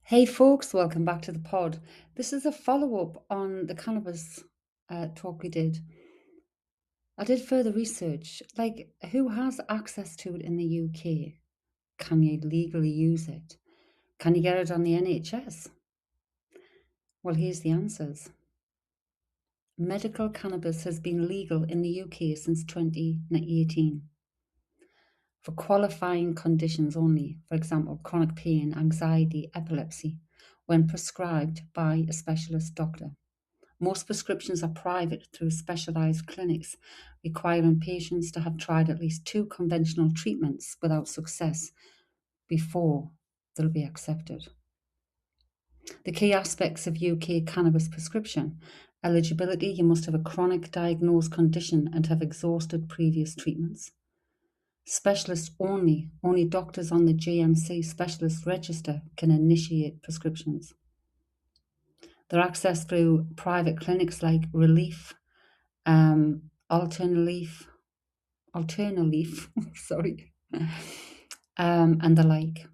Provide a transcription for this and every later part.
Hey folks, welcome back to the pod. This is a follow-up on the cannabis talk we did. I did further research, like who has access to it in the UK? Can you legally use it? Can you get it on the NHS? Well, here's the answers. Medical cannabis has been legal in the UK since 2018 for qualifying conditions only, for example, chronic pain, anxiety, epilepsy, when prescribed by a specialist doctor. Most prescriptions are private through specialised clinics, requiring patients to have tried at least 2 conventional treatments without success before they'll be accepted. The key aspects of UK cannabis prescription: eligibility, you must have a chronic diagnosed condition and have exhausted previous treatments. Specialist only doctors on the GMC specialist register can initiate prescriptions. They're accessed through private clinics like Relief, Alternative, sorry, and the like.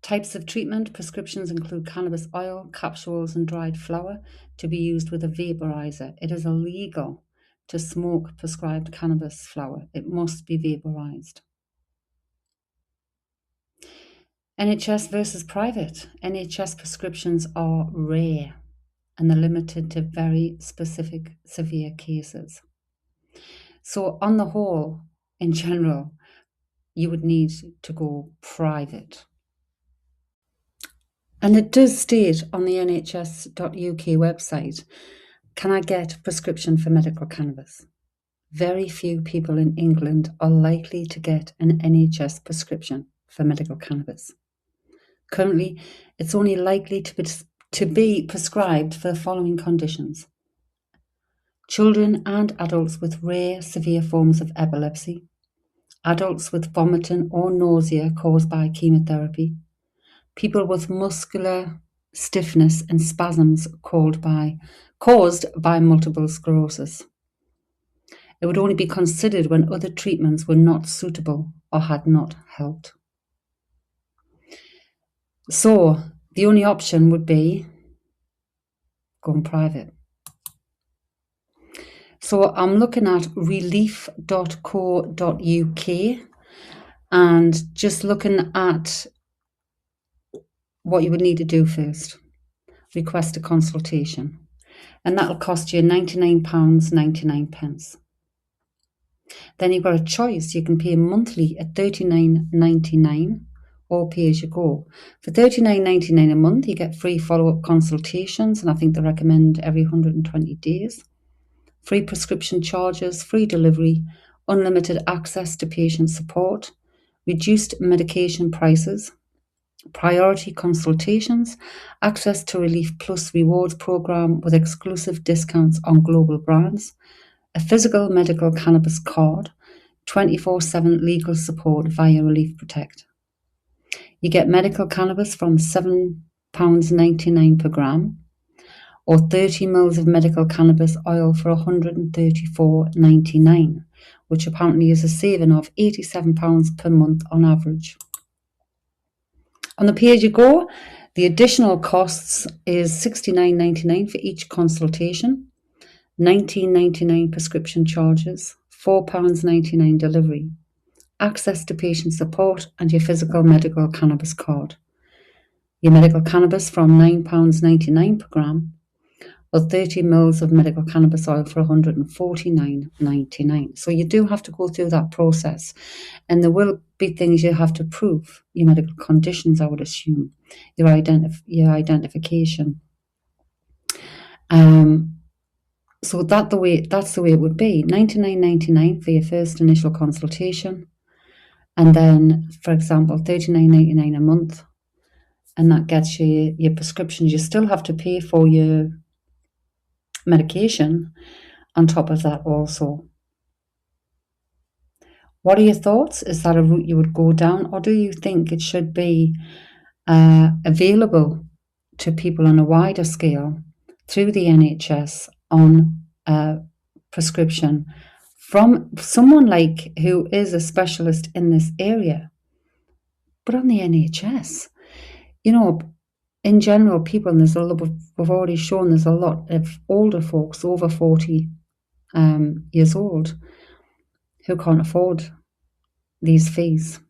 Types of treatment: prescriptions include cannabis oil, capsules, and dried flower to be used with a vaporizer. It is illegal to smoke prescribed cannabis flower. It must be vaporized. NHS versus private. NHS prescriptions are rare and they're limited to very specific severe cases. So on the whole, in general, you would need to go private. And it does state on the nhs.uk website, can I get a prescription for medical cannabis? Very few people in England are likely to get an NHS prescription for medical cannabis. Currently, it's only likely to be prescribed for the following conditions: children and adults with rare severe forms of epilepsy, adults with vomiting or nausea caused by chemotherapy, people with muscular stiffness and spasms caused by multiple sclerosis. It would only be considered when other treatments were not suitable or had not helped. So the only option would be going private. So I'm looking at relief.co.uk and just looking at what you would need to do first. Request a consultation, and that'll cost you £99.99. Then you've got a choice. You can pay monthly at £39.99 or pay as you go. For £39.99 a month, you get free follow-up consultations, and I think they recommend every 120 days. Free prescription charges, free delivery, unlimited access to patient support, reduced medication prices, priority consultations, access to Relief Plus rewards program with exclusive discounts on global brands, a physical medical cannabis card, 24/7 legal support via Relief Protect. You get medical cannabis from £7.99 per gram, or 30 mils of medical cannabis oil for £134.99, which apparently is a saving of £87 per month on average. On the pay-as-you-go, the additional costs is £69.99 for each consultation, £19.99 prescription charges, £4.99 delivery, access to patient support, and your physical medical cannabis card. Your medical cannabis from £9.99 per gram, or 30 mils of medical cannabis oil for £149.99. So you do have to go through that process, and there will be things you have to prove: your medical conditions, I would assume, your identification. So that's the way it would be. £99.99 for your first initial consultation, and then, for example, £39.99 a month, and that gets you your prescriptions. You still have to pay for your medication on top of that also. What are your thoughts? Is that a route you would go down, or do you think it should be available to people on a wider scale through the NHS on prescription from someone like who is a specialist in this area, but on the NHS? You know, in general, people, and we've already shown there's a lot of older folks over 40 years old who can't afford these fees.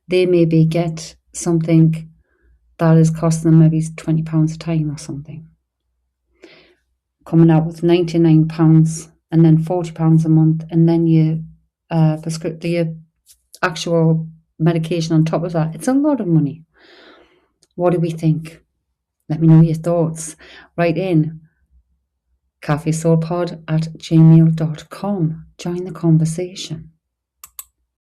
They maybe get something that is costing them maybe £20 a time or something, coming out with £99 and then £40 a month, and then your actual medication on top of that. It's a lot of money. What do we think? Let me know your thoughts. Write in cafesoulpod@gmail.com. Join the conversation.